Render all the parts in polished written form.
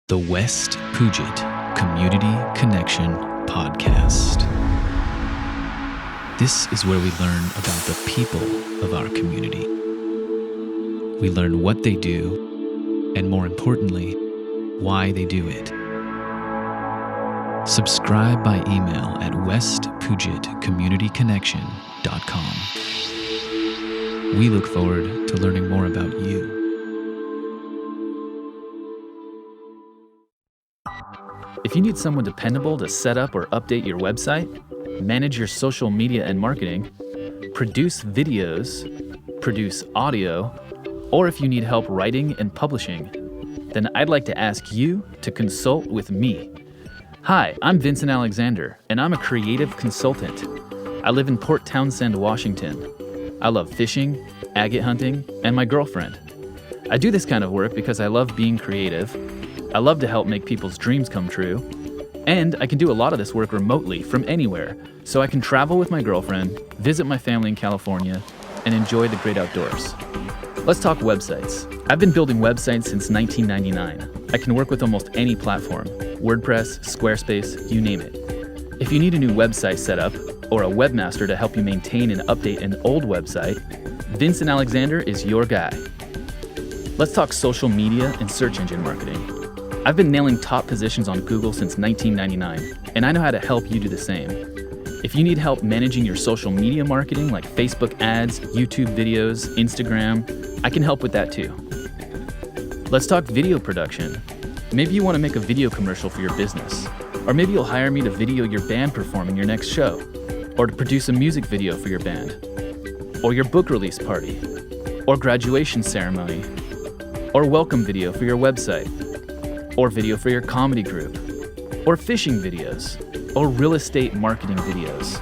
The West Puget Community Connection Podcast. This is where we learn about the people of our community. We learn what they do, and more importantly, why they do it. Subscribe by email at westpugetcommunityconnection.com. We look forward to learning more about you. If you need someone dependable to set up or update your website, manage your social media and marketing, produce videos, produce audio, or if you need help writing and publishing, then I'd like to ask you to consult with me. Hi, I'm Vincent Alexander, and I'm a creative consultant. I live in Port Townsend, Washington. I love fishing, agate hunting, and my girlfriend. I do this kind of work because I love being creative. I love to help make people's dreams come true, and I can do a lot of this work remotely from anywhere, so I can travel with my girlfriend, visit my family in California, and enjoy the great outdoors. Let's talk websites. I've been building websites since 1999. I can work with almost any platform, WordPress, Squarespace, you name it. If you need a new website setup, or a webmaster to help you maintain and update an old website, Vincent Alexander is your guy. Let's talk social media and search engine marketing. I've been nailing top positions on Google since 1999, and I know how to help you do the same. If you need help managing your social media marketing like Facebook ads, YouTube videos, Instagram, I can help with that too. Let's talk video production. Maybe you want to make a video commercial for your business, or maybe you'll hire me to video your band performing your next show, or to produce a music video for your band, or your book release party, or graduation ceremony, or welcome video for your website, or video for your comedy group, or fishing videos, or real estate marketing videos.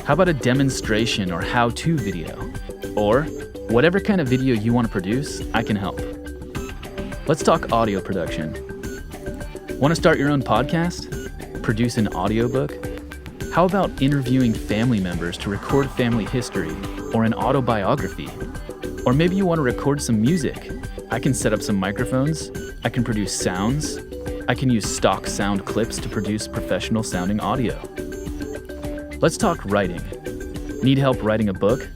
How about a demonstration or how-to video? Or whatever kind of video you want to produce, I can help. Let's talk audio production. Want to start your own podcast? Produce an audiobook? How about interviewing family members to record family history or an autobiography? Or maybe you want to record some music. I can set up some microphones, I can produce sounds, I can use stock sound clips to produce professional sounding audio. Let's talk writing. Need help writing a book,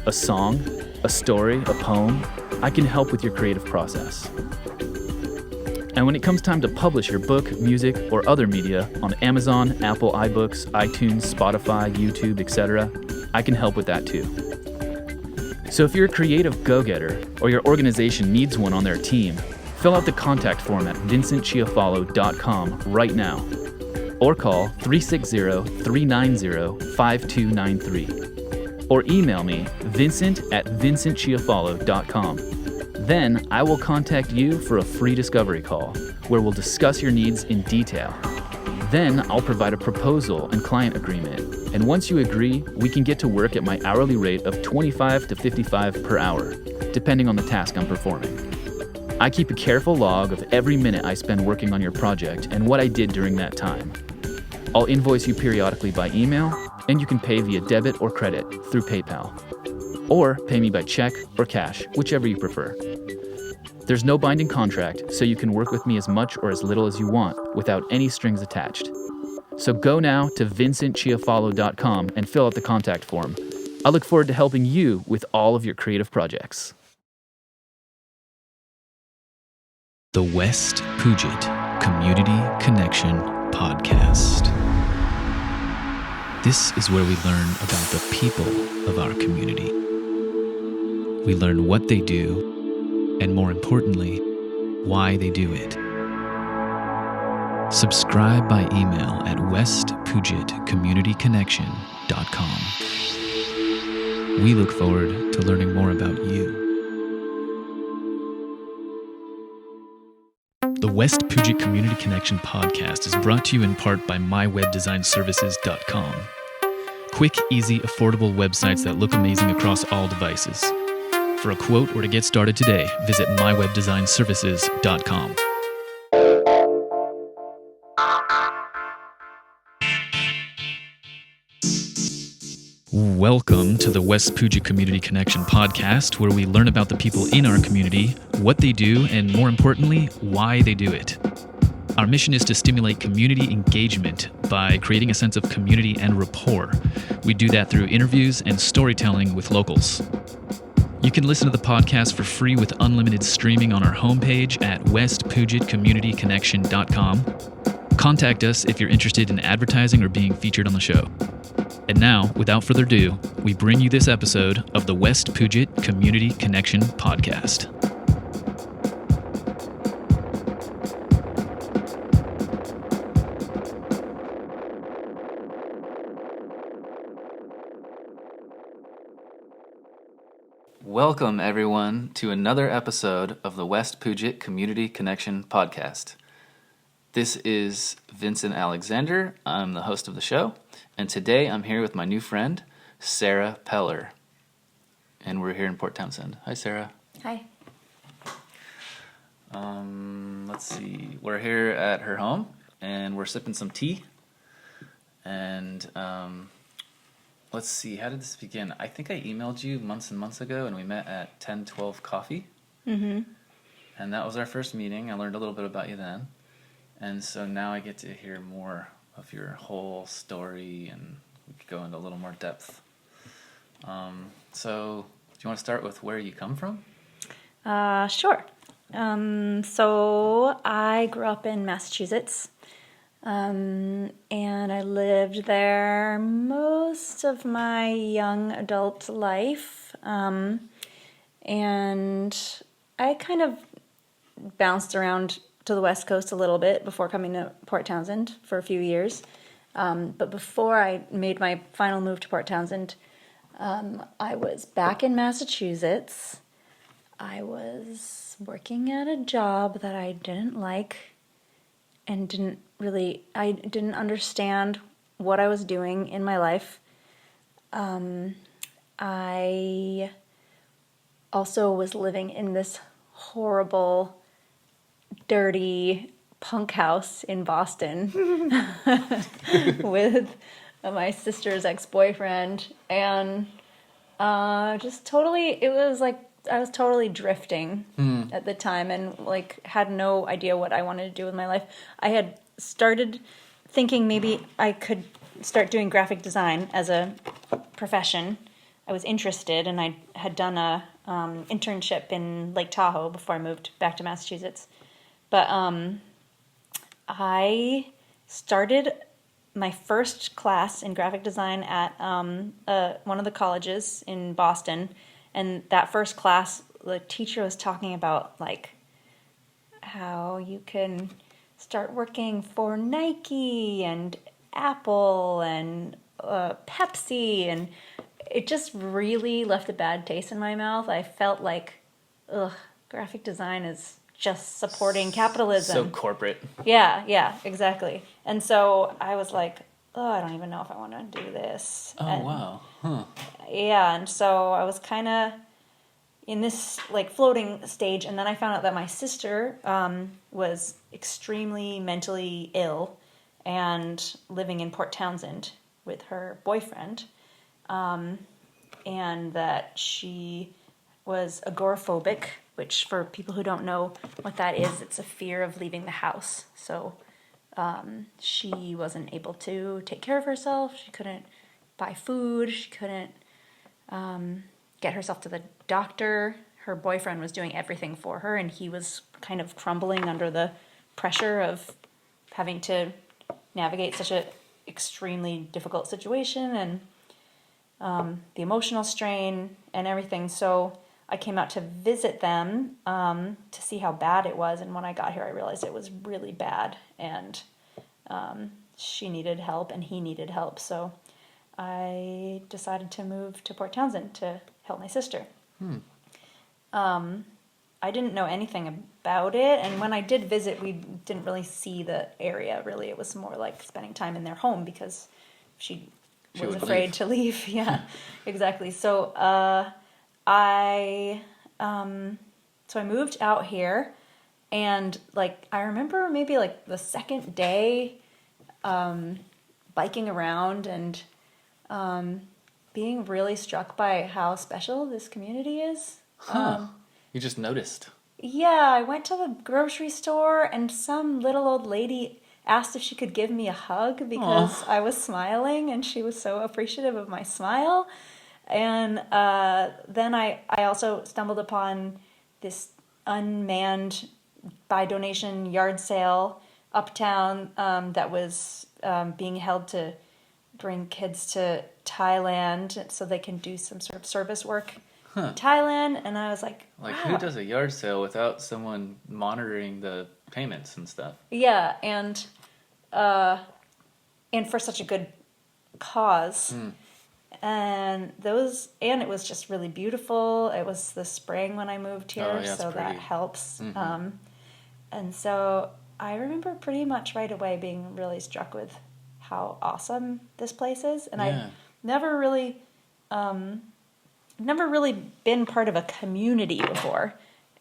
a song, a story, a poem? I can help with your creative process. And when it comes time to publish your book, music, or other media on Amazon, Apple iBooks, iTunes, Spotify, YouTube, etc., I can help with that too. So if you're a creative go-getter or your organization needs one on their team, fill out the contact form at vincentchiafalo.com right now or call 360-390-5293 or email me vincent@vincentchiafalo.com. Then I will contact you for a free discovery call where we'll discuss your needs in detail. Then I'll provide a proposal and client agreement. And once you agree, we can get to work at my hourly rate of $25 to $55 per hour, depending on the task I'm performing. I keep a careful log of every minute I spend working on your project and what I did during that time. I'll invoice you periodically by email, and you can pay via debit or credit through PayPal. Or pay me by check or cash, whichever you prefer. There's no binding contract, so you can work with me as much or as little as you want without any strings attached. So go now to vincentchiafalo.com and fill out the contact form. I look forward to helping you with all of your creative projects. The West Puget Community Connection Podcast. This is where we learn about the people of our community. We learn what they do, and more importantly, why they do it. Subscribe by email at westpugetcommunityconnection.com. We look forward to learning more about you. The West Puget Community Connection Podcast is brought to you in part by mywebdesignservices.com. Quick, easy, affordable websites that look amazing across all devices. For a quote or to get started today, visit mywebdesignservices.com. Welcome to the West Puget Community Connection podcast, where we learn about the people in our community, what they do, and more importantly, why they do it. Our mission is to stimulate community engagement by creating a sense of community and rapport. We do that through interviews and storytelling with locals. You can listen to the podcast for free with unlimited streaming on our homepage at westpugetcommunityconnection.com. Contact us if you're interested in advertising or being featured on the show. And now, without further ado, we bring you this episode of the West Puget Community Connection podcast. Welcome, everyone, to another episode of the West Puget Community Connection podcast. This is Vincent Alexander. I'm the host of the show, and today I'm here with my new friend, Sarah Peller. And we're here in Port Townsend. Hi, Sarah. Hi. Let's see. We're here at her home, and we're sipping some tea. And let's see. How did this begin? I think I emailed you months and months ago, and we met at 1012 Coffee. Mm-hmm. And that was our first meeting. I learned a little bit about you then. And so now I get to hear more of your whole story, and we could go into a little more depth. So do you want to start with where you come from? Sure. So I grew up in Massachusetts, and I lived there most of my young adult life, and I kind of bounced around to the West Coast a little bit before coming to Port Townsend for a few years. But before I made my final move to Port Townsend, I was back in Massachusetts. I was working at a job that I didn't like and I didn't understand what I was doing in my life. I also was living in this horrible, dirty punk house in Boston with my sister's ex-boyfriend, and it was like I was totally drifting at the time, and like had no idea what I wanted to do with my life. I had started thinking maybe I could start doing graphic design as a profession. I was interested, and I had done a internship in Lake Tahoe before I moved back to Massachusetts. But I started my first class in graphic design at one of the colleges in Boston. And that first class, the teacher was talking about like how you can start working for Nike and Apple and Pepsi. And it just really left a bad taste in my mouth. I felt like, graphic design is just supporting capitalism. So corporate. Yeah, exactly. And so I was like, I don't even know if I want to do this. Wow. Huh. Yeah, and so I was kind of in this like floating stage, and then I found out that my sister was extremely mentally ill and living in Port Townsend with her boyfriend, and that she was agoraphobic, which for people who don't know what that is, it's a fear of leaving the house. So she wasn't able to take care of herself. She couldn't buy food. She couldn't get herself to the doctor. Her boyfriend was doing everything for her, and he was kind of crumbling under the pressure of having to navigate such an extremely difficult situation, and the emotional strain and everything. So I came out to visit them to see how bad it was, and when I got here I realized it was really bad, and she needed help and he needed help. So I decided to move to Port Townsend to help my sister. I didn't know anything about it, and when I did visit, we didn't really see the area, really. It was more like spending time in their home because she was afraid to leave. Yeah, exactly. So I moved out here, and like I remember maybe like the second day biking around and being really struck by how special this community is. You just noticed. Yeah, I went to the grocery store and some little old lady asked if she could give me a hug because I was smiling and she was so appreciative of my smile. And then I also stumbled upon this unmanned by donation yard sale uptown that was being held to bring kids to Thailand so they can do some sort of service work in Thailand. And I was like, Like, wow. who does a yard sale without someone monitoring the payments and stuff? Yeah, and for such a good cause. And it was just really beautiful. It was the spring when I moved here, so that helps. And so I remember pretty much right away being really struck with how awesome this place is. And I've never really been part of a community before.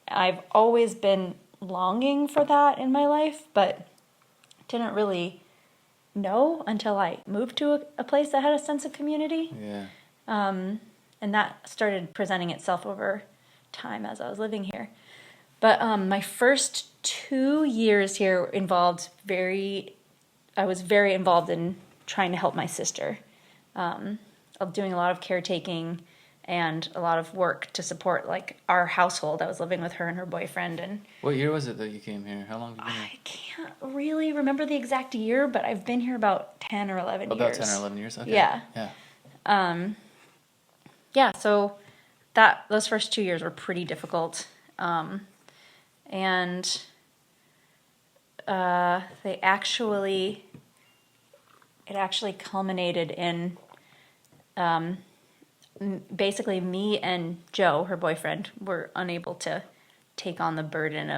I've always been longing for that in my life, but didn't really know until I moved to a place that had a sense of community. Yeah. And that started presenting itself over time as I was living here. But my first 2 years here I was very involved in trying to help my sister. Of doing a lot of caretaking and a lot of work to support like our household. I was living with her and her boyfriend. And What year was it that you came here? How long have you been here? I can't really remember the exact year, but I've been here about 10 or 11 years. About 10 or 11 years? Okay. Yeah. Yeah. Yeah, so those first 2 years were pretty difficult. And it actually culminated in basically me and Joe, her boyfriend, were unable to take on the burden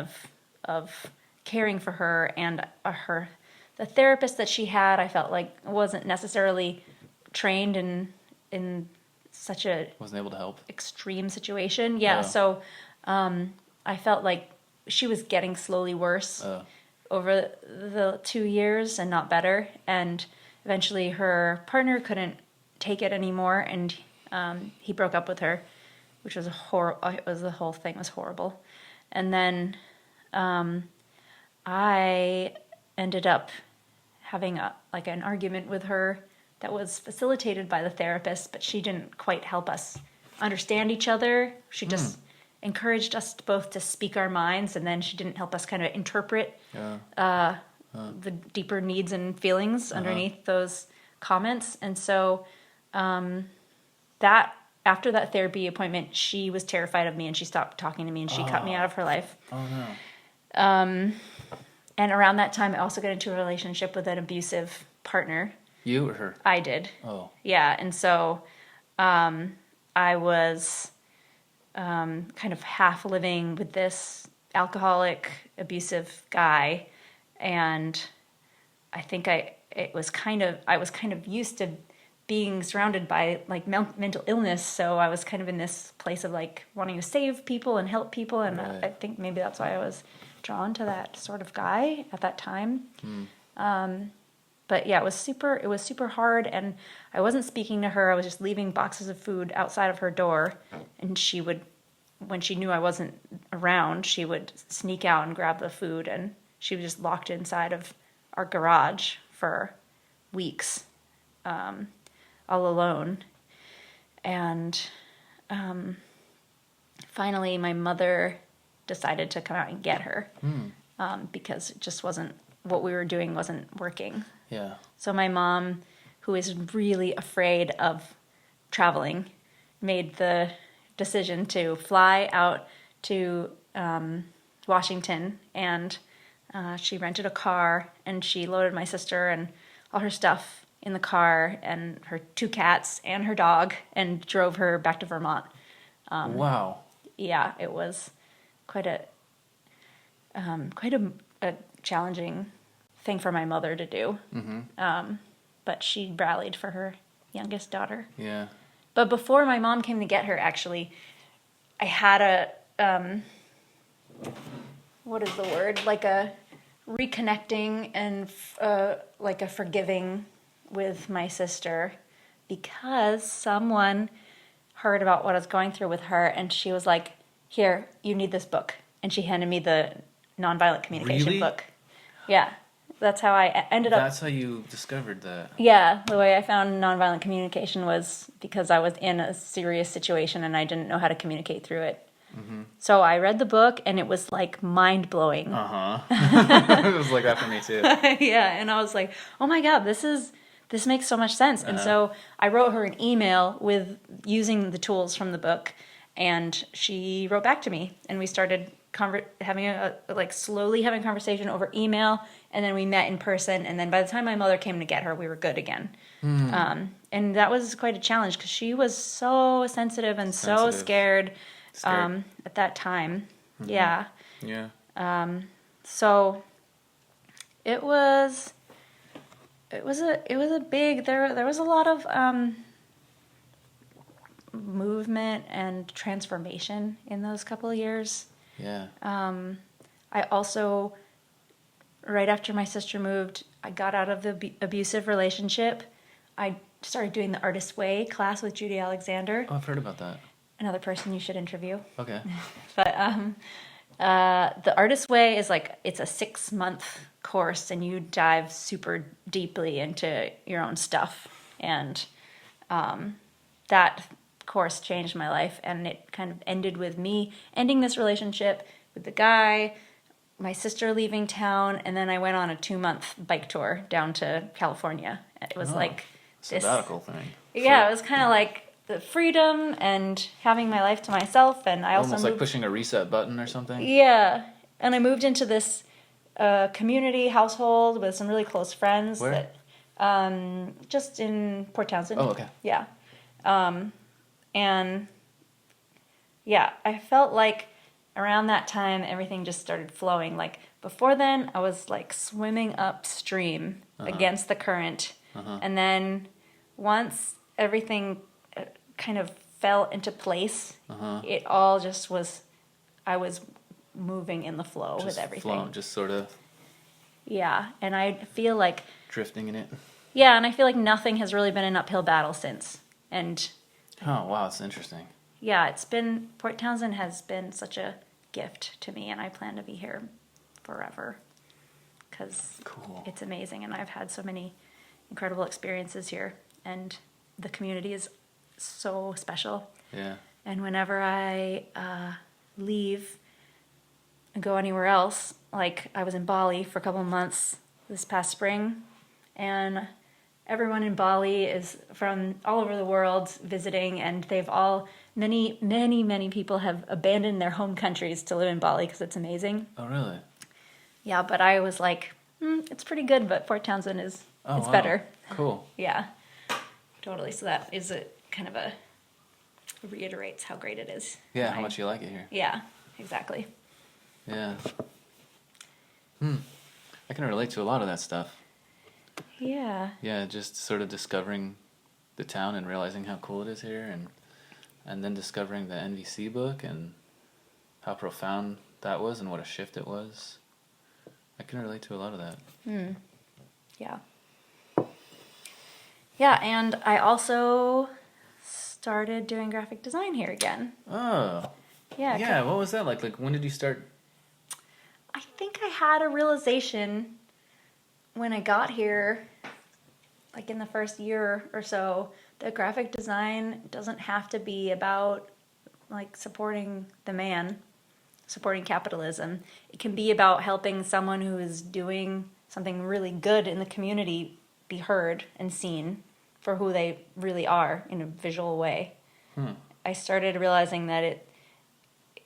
of caring for her, and the therapist that she had, I felt like wasn't necessarily trained in such a Wasn't able to help. extreme situation. Yeah, so I felt like she was getting slowly worse over the 2 years and not better, and eventually her partner couldn't take it anymore, and he broke up with her, which was the whole thing was horrible. And then I ended up having an argument with her that was facilitated by the therapist, but she didn't quite help us understand each other. She just encouraged us both to speak our minds, and then she didn't help us kind of interpret the deeper needs and feelings underneath those comments. And so after that therapy appointment, she was terrified of me and she stopped talking to me and she cut me out of her life. Oh, no. And around that time, I also got into a relationship with an abusive partner. You or her? I did. Oh. Yeah, and so I was kind of half living with this alcoholic, abusive guy, and I think I was kind of used to being surrounded by like mental illness, so I was kind of in this place of like wanting to save people and help people, and I think maybe that's why I was drawn to that sort of guy at that time. But yeah, it was super hard, and I wasn't speaking to her. I was just leaving boxes of food outside of her door, and she would, when she knew I wasn't around, she would sneak out and grab the food, and she was just locked inside of our garage for weeks, all alone. And finally, my mother decided to come out and get her because it just wasn't, what we were doing wasn't working. Yeah. So my mom, who is really afraid of traveling, made the decision to fly out to Washington, and she rented a car, and she loaded my sister and all her stuff in the car, and her 2 cats and her dog, and drove her back to Vermont. Wow. Yeah, it was quite a challenging thing for my mother to do. But she rallied for her youngest daughter. Yeah. But before my mom came to get her, actually, I had a, what is the word? Like a reconnecting and like a forgiving with my sister because someone heard about what I was going through with her, and she was like, here, you need this book. And she handed me the nonviolent communication Really? book. Yeah. That's how I ended up. That's how you discovered that. Yeah, the way I found nonviolent communication was because I was in a serious situation and I didn't know how to communicate through it. Mm-hmm. So I read the book and it was like mind-blowing. It was like that for me too. Yeah, and I was like, oh my God, this makes so much sense. And so I wrote her an email with using the tools from the book, and she wrote back to me, and we started slowly having a conversation over email, and then we met in person, and then by the time my mother came to get her, we were good again. And that was quite a challenge because she was so sensitive and so scared. At that time. Mm-hmm. Yeah. So it was a big, there was a lot of movement and transformation in those couple of years. Yeah. I also, right after my sister moved, I got out of the abusive relationship. I started doing the Artist's Way class with Judy Alexander. Oh, I've heard about that. Another person you should interview. Okay. But the Artist's Way is it's a 6-month course, and you dive super deeply into your own stuff. And that course changed my life, and it kind of ended with me ending this relationship with the guy, my sister leaving town, and then I went on a 2-month bike tour down to California. It was this sabbatical thing. Yeah, it was kind of like the freedom and having my life to myself, and I also almost like pushing a reset button or something. Yeah, and I moved into this community household with some really close friends. Where? Just in Port Townsend. Oh, okay. Yeah, and yeah, I felt like around that time everything just started flowing. Like before then, I was like swimming upstream against the current, and then once everything kind of fell into place, it all just was, I was moving in the flow with everything. Flow, just sort of. Yeah, and I feel like drifting in it. Yeah, and I feel like nothing has really been an uphill battle since. And oh wow, it's interesting. Yeah, Port Townsend has been such a gift to me, and I plan to be here forever because it's amazing, and I've had so many incredible experiences here, and the community is so special. Yeah. And whenever I leave and go anywhere else, like I was in Bali for a couple of months this past spring, and everyone in Bali is from all over the world visiting, and they've all, many people have abandoned their home countries to live in Bali because it's amazing. Oh, really? Yeah, but I was like, it's pretty good, but Port Townsend it's better. Cool. Yeah, totally. So that is reiterates how great it is. Yeah, how much you like it here. Yeah, exactly. Yeah. I can relate to a lot of that stuff. Yeah. Yeah, just sort of discovering the town and realizing how cool it is here, and then discovering the NVC book and how profound that was and what a shift it was. I can relate to a lot of that. Yeah. Yeah, and I also started doing graphic design here again. Oh. Yeah. Yeah, what was that like? Like, when did you start? I think I had a realization when I got here, like in the first year or so, that graphic design doesn't have to be about like supporting the man, supporting capitalism. It can be about helping someone who is doing something really good in the community be heard and seen for who they really are in a visual way. I started realizing that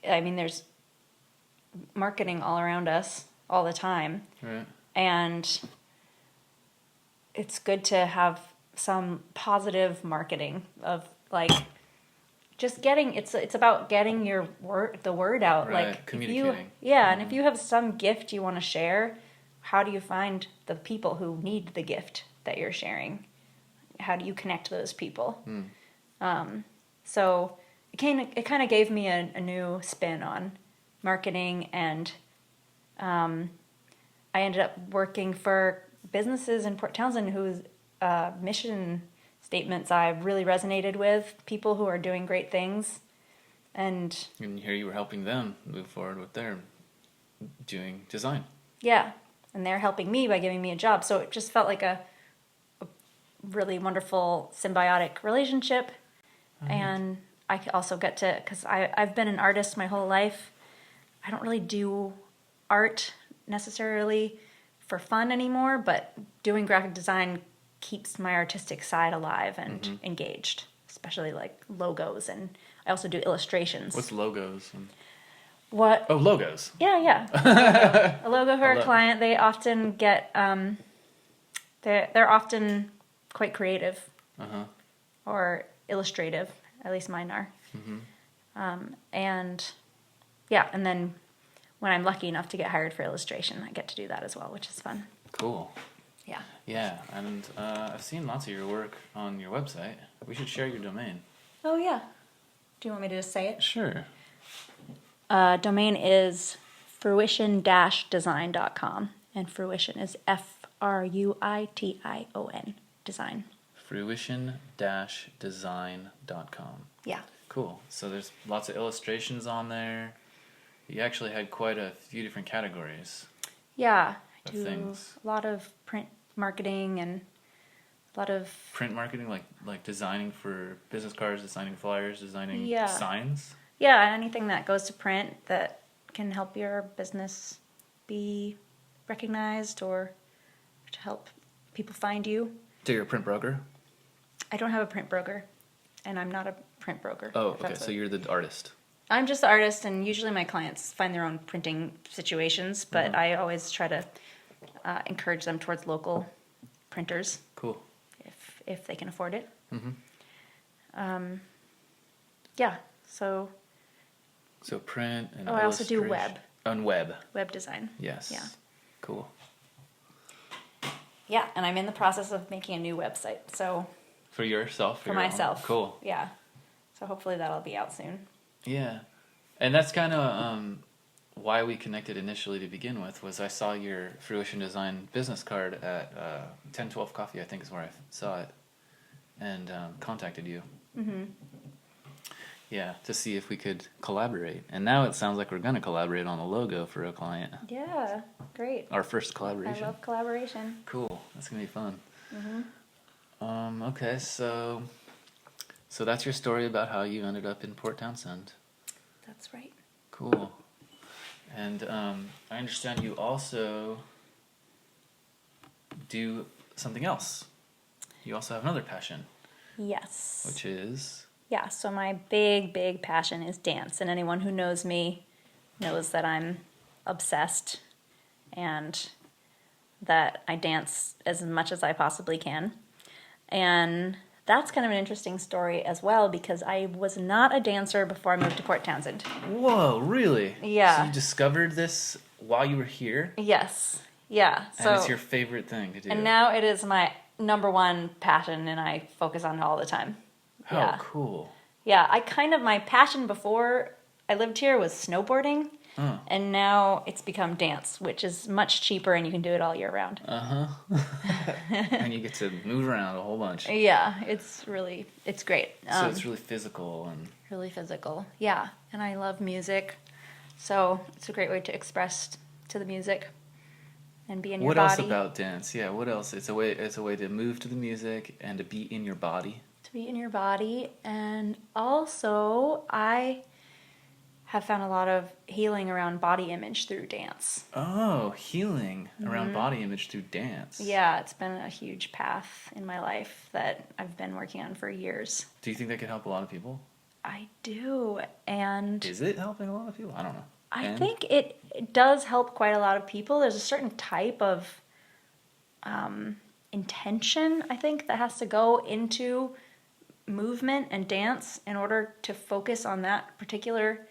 there's marketing all around us all the time. Right. And it's good to have some positive marketing of like just getting, it's about getting the word out. Right, like communicating. And if you have some gift you want to share, how do you find the people who need the gift that you're sharing? How do you connect those people? So it kind of gave me a new spin on marketing, and I ended up working for businesses in Port Townsend whose mission statements I've really resonated with, people who are doing great things. And here you were helping them move forward with their doing design. yeah, and they're helping me by giving me a job. So it just felt like a really wonderful symbiotic relationship. Right. And I also get to, because I've been an artist my whole life. I don't really do art necessarily for fun anymore, but doing graphic design keeps my artistic side alive and engaged, especially like logos, and I also do illustrations. What's logos? What? Oh, logos. Yeah. A logo for a client, they often get, they're often quite creative or illustrative, at least mine are. And yeah, and then when I'm lucky enough to get hired for illustration, I get to do that as well, which is fun. Cool. Yeah. Yeah, and I've seen lots of your work on your website. We should share your domain. Oh, yeah. Do you want me to just say it? Sure. Domain is fruition-design.com, and fruition is Fruition, design. Fruition-design.com. Yeah. Cool. So there's lots of illustrations on there. You actually had quite a few different categories. Yeah. I Of do things. a lot of print marketing and a lot of... Print marketing, like designing for business cards, designing flyers, designing Yeah. signs? Yeah, anything that goes to print that can help your business be recognized or to help people find you. So you're a print broker? I don't have a print broker, and I'm not a print broker. Oh, if okay, that's so you're the artist. I'm just the artist, and usually my clients find their own printing situations, but I always try to encourage them towards local printers Cool. if they can afford it. Yeah, so print and I also do illustration. web. On web. Web design. Yes. Yeah. Cool. Yeah, and I'm in the process of making a new website, so For yourself? for your own? myself. Cool. Yeah. So hopefully that'll be out soon. Yeah. And that's kind of why we connected initially to begin with, was I saw your Fruition Design business card at 1012 Coffee, I think is where I saw it, and contacted you. Yeah, to see if we could collaborate. And now it sounds like we're going to collaborate on the logo for a client. Yeah, great. Our first collaboration. I love collaboration. Cool. That's going to be fun. Okay, so that's your story about how you ended up in Port Townsend. That's right. Cool. And I understand you also do something else. You also have another passion, Yes. which is... Yeah, so my big passion is dance, and anyone who knows me knows that I'm obsessed and that I dance as much as I possibly can. And that's kind of an interesting story as well, because I was not a dancer before I moved to Port Townsend. Whoa, really? Yeah. So you discovered this while you were here? Yes. Yeah. And it's your favorite thing to do? And now it is my number one passion, and I focus on it all the time. How Yeah. cool. Yeah, my passion before I lived here was snowboarding, and now it's become dance, which is much cheaper and you can do it all year round. And you get to move around a whole bunch. Yeah, it's great. So it's really physical and... Really physical, yeah. And I love music, so it's a great way to express to the music and be in your What body. else about dance? Yeah, what else? It's a way to move to the music and to be in your body. To be in your body, and also I have found a lot of healing around body image through dance. Oh, healing around body image through dance. Yeah, it's been a huge path in my life that I've been working on for years. Do you think that could help a lot of people? I do, and Is it helping a lot of people? I don't know. I think it does help quite a lot of people. There's a certain type of intention, I think, that has to go into movement and dance in order to focus on that particular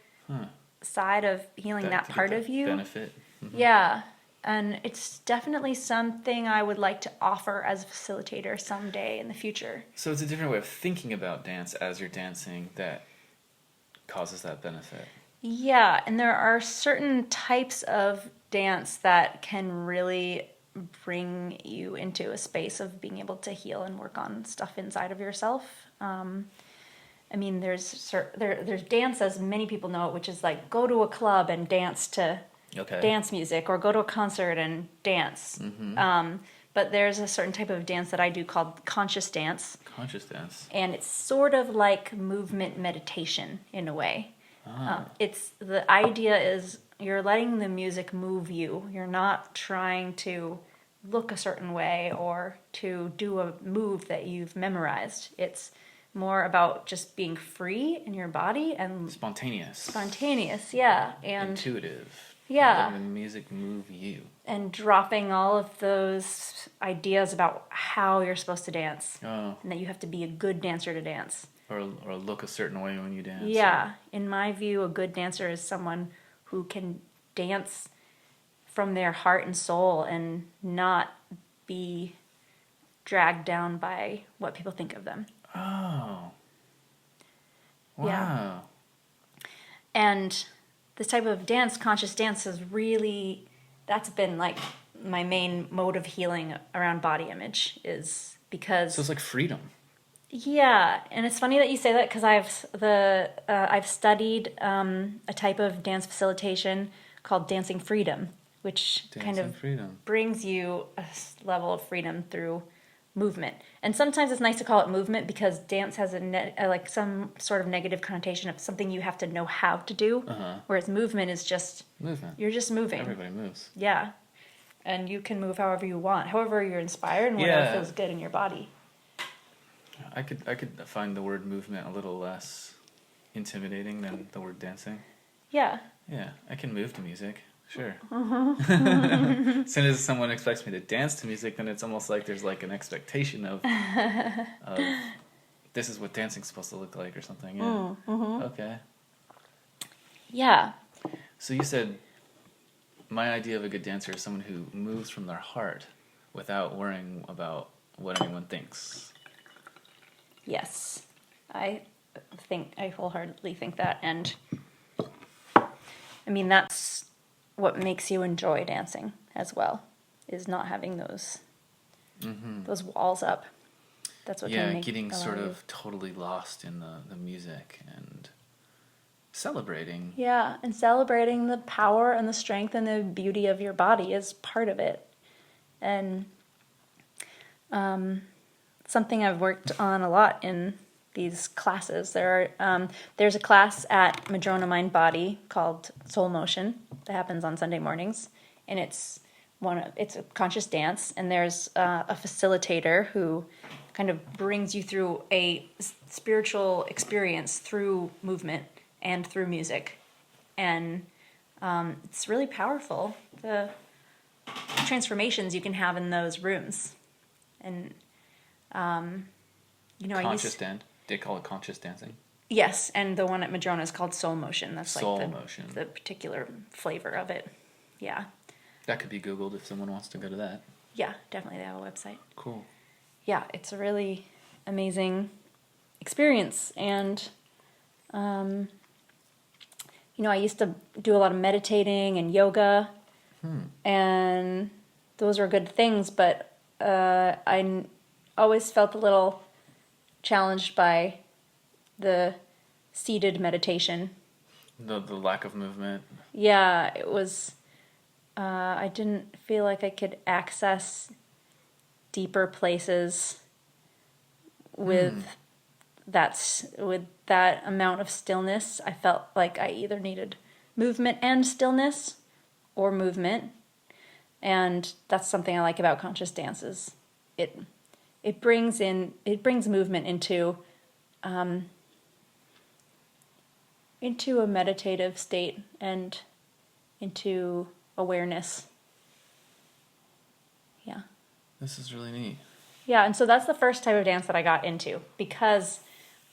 side of healing that to get part the of you. benefit. Yeah, and it's definitely something I would like to offer as a facilitator someday in the future. So it's a different way of thinking about dance as you're dancing that causes that benefit. Yeah, and there are certain types of dance that can really bring you into a space of being able to heal and work on stuff inside of yourself. I mean, there's dance, as many people know it, which is like go to a club and dance to dance music, or go to a concert and dance. But there's a certain type of dance that I do called conscious dance. Conscious dance. And it's sort of like movement meditation in a way. It's the idea is you're letting the music move you. You're not trying to look a certain way or to do a move that you've memorized. It's more about just being free in your body and Spontaneous, yeah, and intuitive. Yeah. Letting the music move you. And dropping all of those ideas about how you're supposed to dance. Oh. And that you have to be a good dancer to dance. Or look a certain way when you dance. Yeah. In my view, a good dancer is someone who can dance from their heart and soul and not be dragged down by what people think of them. Oh. Wow. Yeah. And this type of dance, conscious dance, that's been like my main mode of healing around body image, is because... So it's like freedom. Yeah, and it's funny that you say that, because I've studied a type of dance facilitation called dancing freedom, which brings you a level of freedom through movement. And sometimes it's nice to call it movement, because dance has like some sort of negative connotation of something you have to know how to do, whereas movement is just movement. You're just moving. Everybody moves. Yeah, and you can move however you want, however you're inspired, and whatever feels good in your body. I could find the word movement a little less intimidating than the word dancing. Yeah. Yeah, I can move to music. Sure. As soon as someone expects me to dance to music, then it's almost like there's like an expectation of this is what dancing's supposed to look like or something. Yeah. Okay. Yeah. So you said my idea of a good dancer is someone who moves from their heart without worrying about what anyone thinks. Yes. I wholeheartedly think that, and I mean that's what makes you enjoy dancing as well, is not having those walls up. That's what can make getting sort of totally lost in the music and celebrating. Yeah, and celebrating the power and the strength and the beauty of your body is part of it. And something I've worked on a lot in these classes. There's a class at Madrona Mind Body called Soul Motion that happens on Sunday mornings, and it's a conscious dance, and there's a facilitator who kind of brings you through a spiritual experience through movement and through music, and it's really powerful, the transformations you can have in those rooms. And conscious dance. They call it conscious dancing. Yes, and the one at Madrona is called Soul Motion. That's Soul like Motion. The particular flavor of it. Yeah. That could be Googled if someone wants to go to that. Yeah, definitely. They have a website. Cool. Yeah, it's a really amazing experience. And, I used to do a lot of meditating and yoga. And those were good things, but I always felt a little challenged by the seated meditation. The lack of movement. Yeah, it was... I didn't feel like I could access deeper places with that amount of stillness. I felt like I either needed movement and stillness, or movement, and that's something I like about conscious dances. It brings movement into a meditative state and into awareness. Yeah. This is really neat. Yeah, and so that's the first type of dance that I got into, because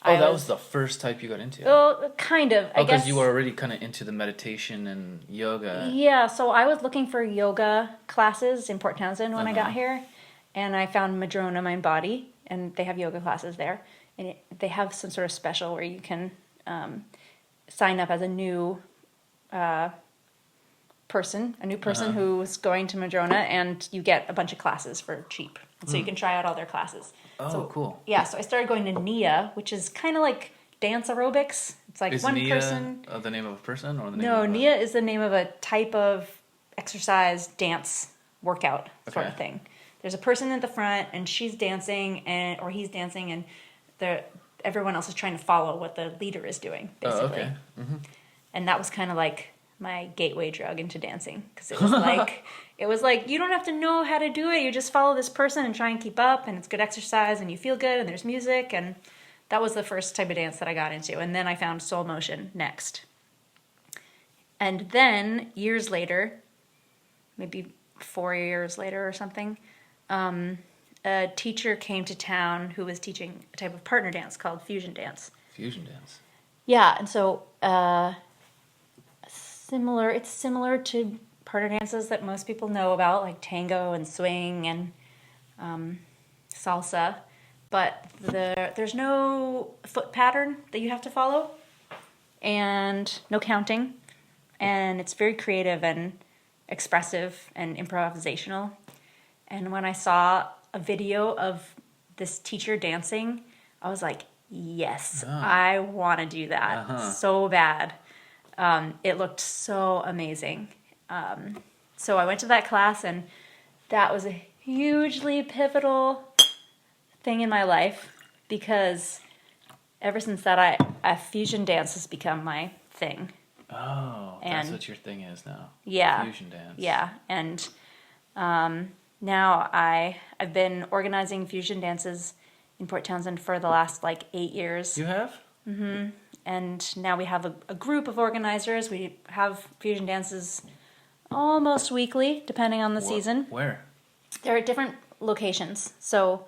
that was the first type you got into? Well, kind of. I guess because you were already kind of into the meditation and yoga. Yeah, so I was looking for yoga classes in Port Townsend when I got here, and I found Madrona Mind Body, and they have yoga classes there, and they have some sort of special where you can sign up as a new a new person who's going to Madrona, and you get a bunch of classes for cheap. So you can try out all their classes. Oh, so, cool. Yeah, so I started going to NIA, which is kind of like dance aerobics. It's like Is one Nia person. the name of a person or the name No, of NIA is the name of a type of exercise dance workout sort of thing. There's a person at the front, and she's dancing, or he's dancing, and everyone else is trying to follow what the leader is doing, basically. Oh, okay. Mm-hmm. And that was kind of like my gateway drug into dancing, because it was like you don't have to know how to do it. You just follow this person and try and keep up, and it's good exercise, and you feel good, and there's music, and that was the first type of dance that I got into. And then I found soul motion next. And then years later, maybe 4 years later or something, a teacher came to town who was teaching a type of partner dance called fusion dance. Fusion dance. Yeah, and so it's similar to partner dances that most people know about, like tango and swing and salsa, but there's no foot pattern that you have to follow, and no counting, and it's very creative and expressive and improvisational. And when I saw a video of this teacher dancing, I was like, yes, I want to do that so bad. It looked so amazing. So I went to that class, and that was a hugely pivotal thing in my life, because ever since that, fusion dance has become my thing. Oh, that's what your thing is now. Yeah. Fusion dance. Yeah, and now I've been organizing fusion dances in Port Townsend for the last 8 years. You have? Mm-hmm. And now we have a group of organizers. We have fusion dances almost weekly, depending on the season. Where? They're at different locations. So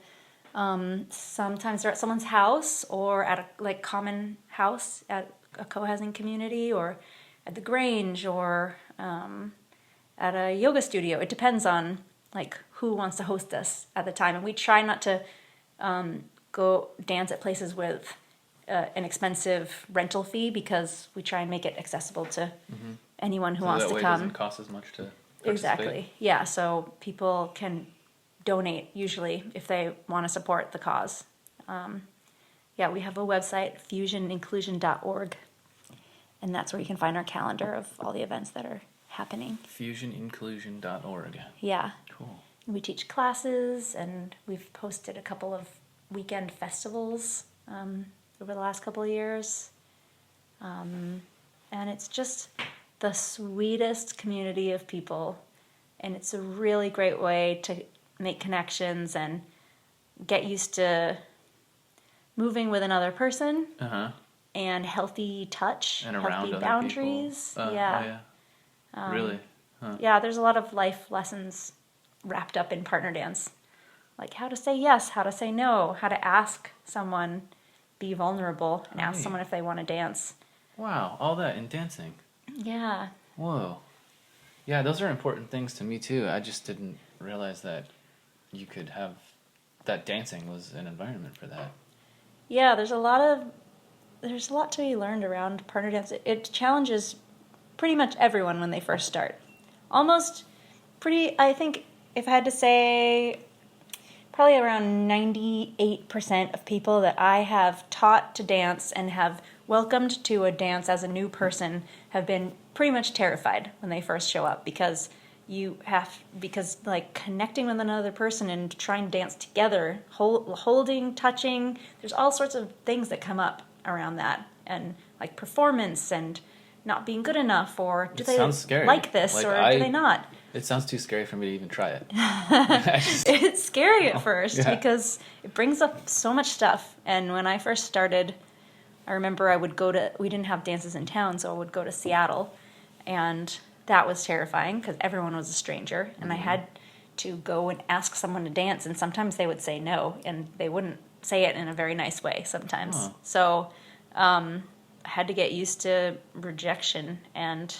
sometimes they're at someone's house, or at a common house at a co-housing community, or at the Grange, or at a yoga studio. It depends on who wants to host us at the time. And we try not to go dance at places with an expensive rental fee, because we try and make it accessible to anyone who wants to come. That way it doesn't cost as much to participate. Exactly. Yeah, so people can donate usually if they want to support the cause. Yeah, we have a website, fusioninclusion.org, and that's where you can find our calendar of all the events that are happening. Fusioninclusion.org. Yeah. Cool. We teach classes, and we've posted a couple of weekend festivals over the last couple of years. And it's just the sweetest community of people, and it's a really great way to make connections and get used to moving with another person, and healthy touch, and around healthy other boundaries. people. Yeah. Really? Huh. Yeah, there's a lot of life lessons wrapped up in partner dance, like how to say yes, how to say no, how to ask someone, be vulnerable, and ask someone if they want to dance. Wow, all that in dancing. Yeah. Whoa. Yeah, those are important things to me too. I just didn't realize that you could have that dancing was an environment for that. Yeah, there's a lot to be learned around partner dance. It challenges pretty much everyone when they first start. I think if I had to say, probably around 98% of people that I have taught to dance and have welcomed to a dance as a new person have been pretty much terrified when they first show up, because connecting with another person and trying to dance together, holding, touching, there's all sorts of things that come up around that, and performance and not being good enough, or do they like this, or do they not? It sounds too scary for me to even try it. It's scary at first because it brings up so much stuff. And when I first started, I remember we didn't have dances in town, so I would go to Seattle, and that was terrifying because everyone was a stranger, and I had to go and ask someone to dance, and sometimes they would say no, and they wouldn't say it in a very nice way sometimes. Huh. So I had to get used to rejection and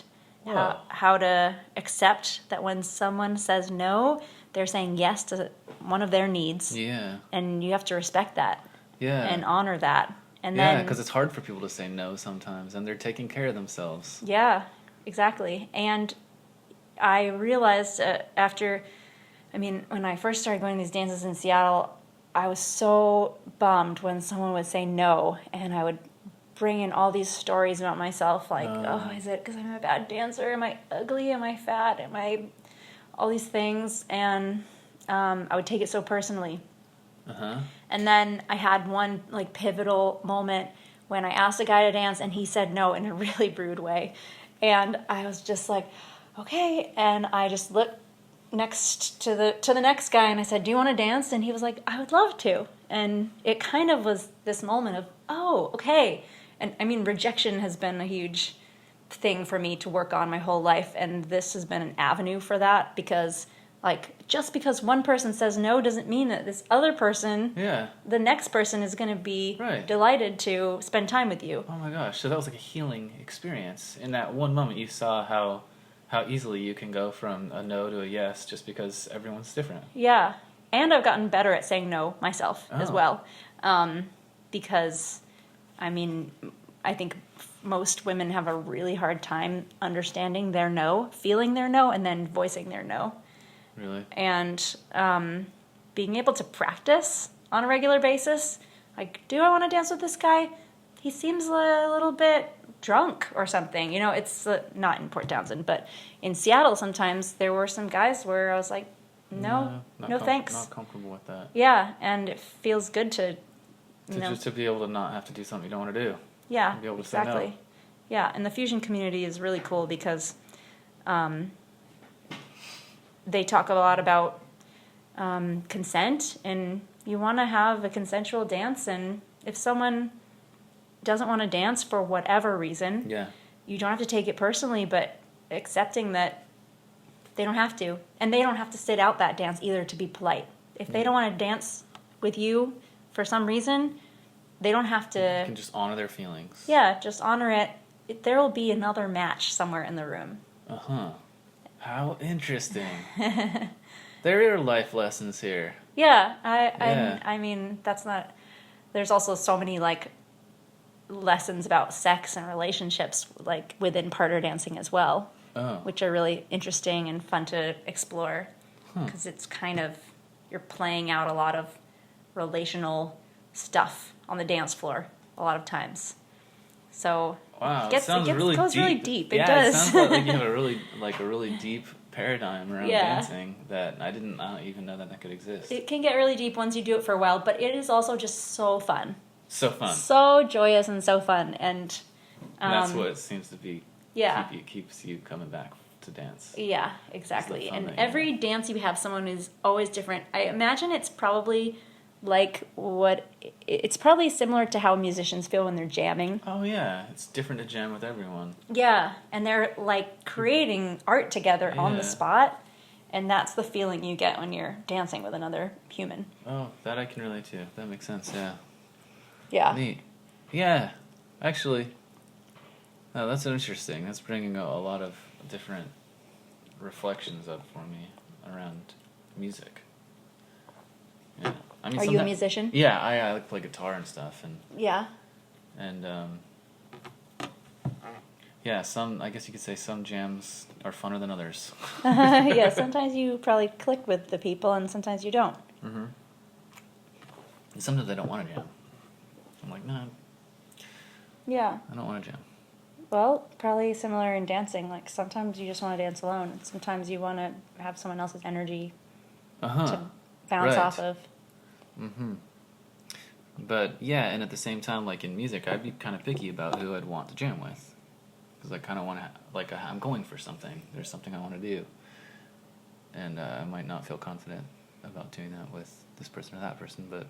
how to accept that when someone says no, they're saying yes to one of their needs. Yeah. And you have to respect that. Yeah. And honor that. And then, because it's hard for people to say no sometimes, and they're taking care of themselves. Yeah, exactly. And I realized when I first started going to these dances in Seattle, I was so bummed when someone would say no, and I would bring in all these stories about myself, like, is it because I'm a bad dancer? Am I ugly? Am I fat? Am I all these things? And I would take it so personally. Uh-huh. And then I had one like pivotal moment when I asked a guy to dance and he said no in a really rude way. And I was just like, okay. And I just looked next to the next guy and I said, do you want to dance? And he was like, I would love to. And it kind of was this moment of, oh, okay. And I mean, rejection has been a huge thing for me to work on my whole life. And this has been an avenue for that because, like, just because one person says no doesn't mean that this other person, the next person, is going to be delighted to spend time with you. Oh my gosh. So that was like a healing experience. In that one moment, you saw how easily you can go from a no to a yes just because everyone's different. Yeah. And I've gotten better at saying no myself as well. Because, I mean, I think most women have a really hard time understanding their no, feeling their no, and then voicing their no. Really? And being able to practice on a regular basis, like, do I want to dance with this guy? He seems a little bit drunk or something. You know, it's not in Port Townsend, but in Seattle sometimes there were some guys where I was like, no thanks. Not comfortable with that. Yeah, and it feels good to just to be able to not have to do something you don't want to do. Yeah, be able to exactly. say no. Yeah, and the fusion community is really cool because they talk a lot about consent, and you want to have a consensual dance, and if someone doesn't want to dance for whatever reason, you don't have to take it personally, but accepting that they don't have to, and they don't have to sit out that dance either to be polite. If they don't want to dance with you for some reason, they don't have to. You can just honor their feelings. Yeah, just honor it. There will be another match somewhere in the room. Uh-huh. How interesting. There are life lessons here. Yeah, I mean, that's not... There's also so many, like, lessons about sex and relationships, like, within partner dancing as well, which are really interesting and fun to explore, because it's kind of... You're playing out a lot of relational stuff on the dance floor a lot of times. So... Wow, it goes really deep. It It does. sounds like you have a really deep paradigm around dancing that I didn't even know that could exist. It can get really deep once you do it for a while, but it is also just so fun. So fun. So joyous and so fun, and that's what it seems to be. Keeps you coming back to dance. Yeah, exactly. And every dance you have someone who's always different. I imagine it's probably it's probably similar to how musicians feel when they're jamming. Oh yeah, it's different to jam with everyone. Yeah, and they're like creating art together on the spot, and that's the feeling you get when you're dancing with another human. Oh, that I can relate to. That makes sense. Yeah. Yeah. Neat. Yeah, actually, that's interesting. That's bringing a lot of different reflections up for me around music. Yeah. I mean, are you a musician? Yeah, I like play guitar and stuff, and I guess you could say some jams are funner than others. Yeah, sometimes you probably click with the people, and sometimes you don't. Mm-hmm. And sometimes I don't want to jam. I'm like, no. Yeah. I don't want to jam. Well, probably similar in dancing. Like sometimes you just want to dance alone, and sometimes you want to have someone else's energy to bounce off of. Mm-hmm. But yeah, and at the same time, like in music, I'd be kind of picky about who I'd want to jam with, because I kind of want to, I'm going for something. There's something I want to do, and I might not feel confident about doing that with this person or that person. But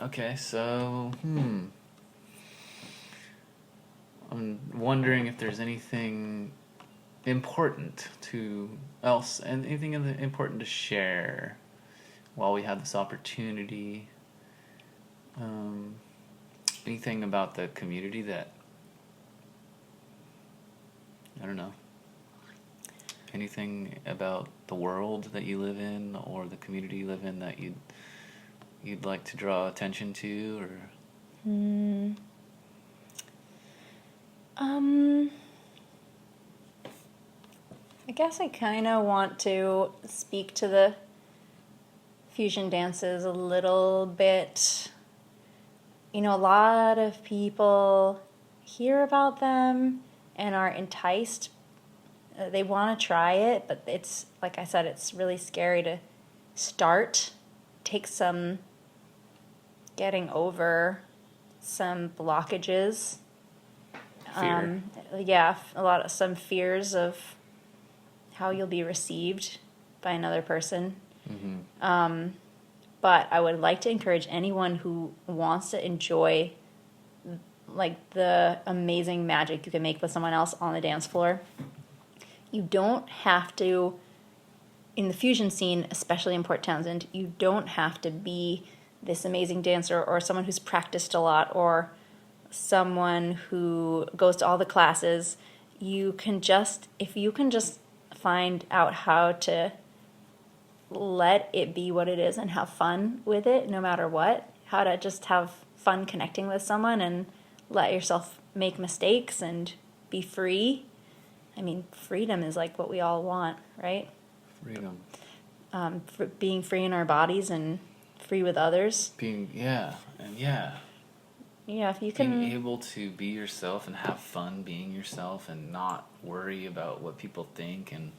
okay, so I'm wondering if there's anything important anything important to share while we have this opportunity. Anything about the community that I don't know. Anything about the world that you live in or the community you live in that you'd like to draw attention to, or I guess I kind of want to speak to the fusion dances a little bit. You know, a lot of people hear about them and are enticed. They want to try it, but it's, like I said, it's really scary to start. Take some getting over some blockages. Fear. Some fears of how you'll be received by another person. Mm-hmm. But I would like to encourage anyone who wants to enjoy like the amazing magic you can make with someone else on the dance floor. You don't have to, in the fusion scene, especially in Port Townsend, you don't have to be this amazing dancer or someone who's practiced a lot or someone who goes to all the classes. If you can just find out how to let it be what it is and have fun with it no matter what, how to just have fun connecting with someone and let yourself make mistakes and be free. I mean, freedom is like what we all want, right? Freedom. For being free in our bodies and free with others. Yeah, if you can... Being able to be yourself and have fun being yourself and not worry about what people think and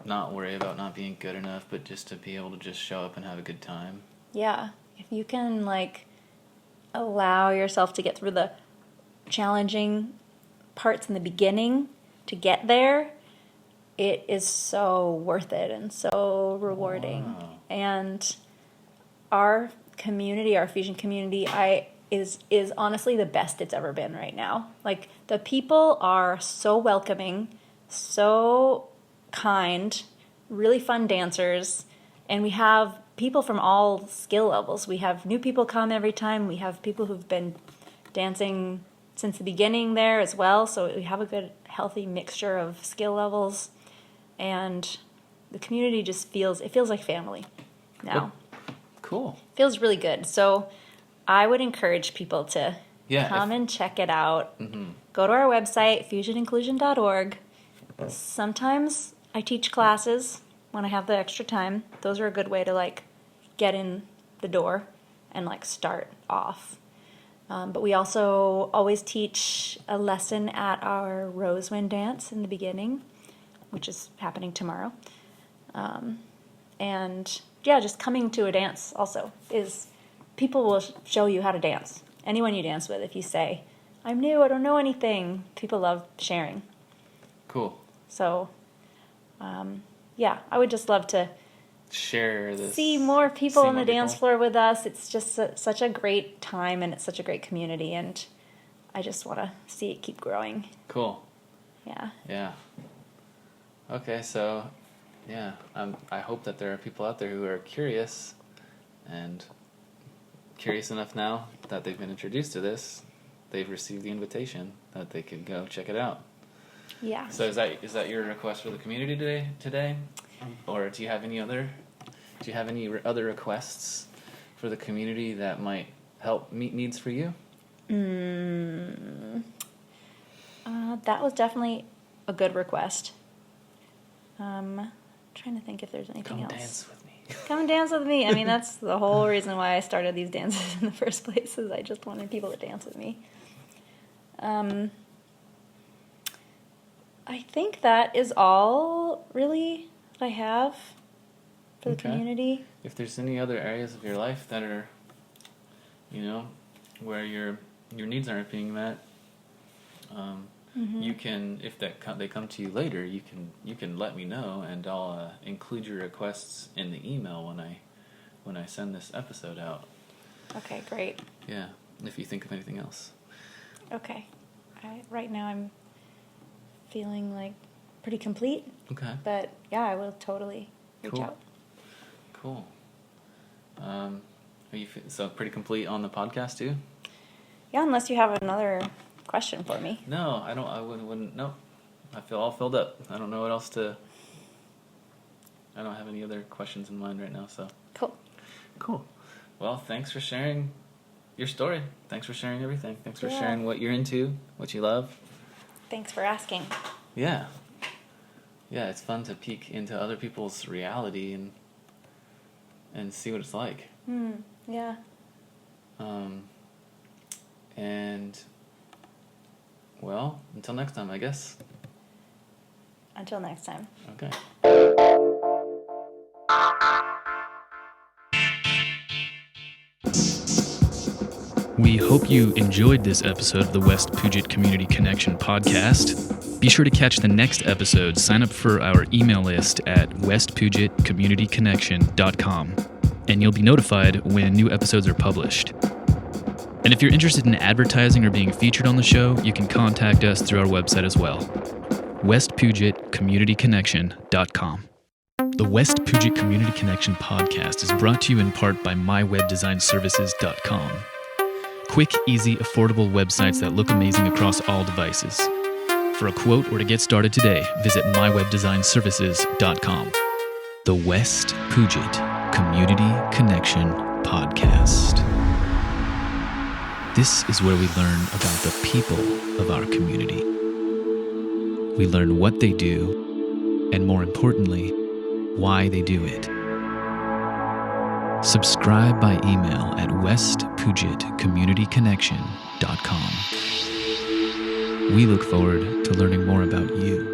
not worry about not being good enough, but just to be able to just show up and have a good time. Yeah, if you can, like, allow yourself to get through the challenging parts in the beginning to get there, it is so worth it and so rewarding. Wow. And our community, our fusion community, is honestly the best it's ever been right now. Like, the people are so welcoming, so kind, really fun dancers, and we have people from all skill levels. We have new people come every time. We have people who've been dancing since the beginning there as well, so we have a good, healthy mixture of skill levels, and the community just feels like family now. Cool. Feels really good. So I would encourage people to come and check it out. Mm-hmm. Go to our website, fusioninclusion.org. Sometimes I teach classes when I have the extra time. Those are a good way to, like, get in the door and, like, start off. But we also always teach a lesson at our Rosewind dance in the beginning, which is happening tomorrow. And yeah, just coming to a dance also is, people will show you how to dance. Anyone you dance with, if you say, I'm new, I don't know anything, people love sharing. Cool. So, I would just love to share this. See more people on the dance floor with us. It's just such a great time, and it's such a great community, and I just want to see it keep growing. Cool. Yeah. Yeah. Okay, so, yeah, I hope that there are people out there who are curious, and curious enough now that they've been introduced to this, they've received the invitation that they could go check it out. Yeah. So is that your request for the community today? Or do you have any other requests for the community that might help meet needs for you? That was definitely a good request. Trying to think if there's anything else. Come dance with me. Come dance with me. I mean, that's the whole reason why I started these dances in the first place, is I just wanted people to dance with me. I think that is all, really, that I have for the community. If there's any other areas of your life that are, where your needs aren't being met, you can, if they come to you later, you can let me know, and I'll include your requests in the email when I send this episode out. Okay, great. Yeah, if you think of anything else. Okay. Right now I'm feeling like pretty complete. Okay. But yeah, I will totally reach out. Cool. Are you so pretty complete on the podcast too? Yeah, unless you have another question for me. No, I don't. I wouldn't. No, I feel all filled up. I don't know what else to. I don't have any other questions in mind right now. So. Cool. Well, thanks for sharing your story. Thanks for sharing everything. Thanks for sharing what you're into, what you love. Thanks for asking. Yeah. yeah, it's fun to peek into other people's reality and see what it's like. Yeah. And, well, until next time, I guess. Until next time. Okay. We hope you enjoyed this episode of the West Puget Community Connection podcast. Be sure to catch the next episode. Sign up for our email list at westpugetcommunityconnection.com, and you'll be notified when new episodes are published. And if you're interested in advertising or being featured on the show, you can contact us through our website as well, westpugetcommunityconnection.com. The West Puget Community Connection podcast is brought to you in part by mywebdesignservices.com. Quick, easy, affordable websites that look amazing across all devices. For a quote or to get started today, visit mywebdesignservices.com. The West Puget Community Connection podcast. This is where we learn about the people of our community. We learn what they do, and more importantly, why they do it. Subscribe by email at westpugetcommunityconnection.com. We look forward to learning more about you.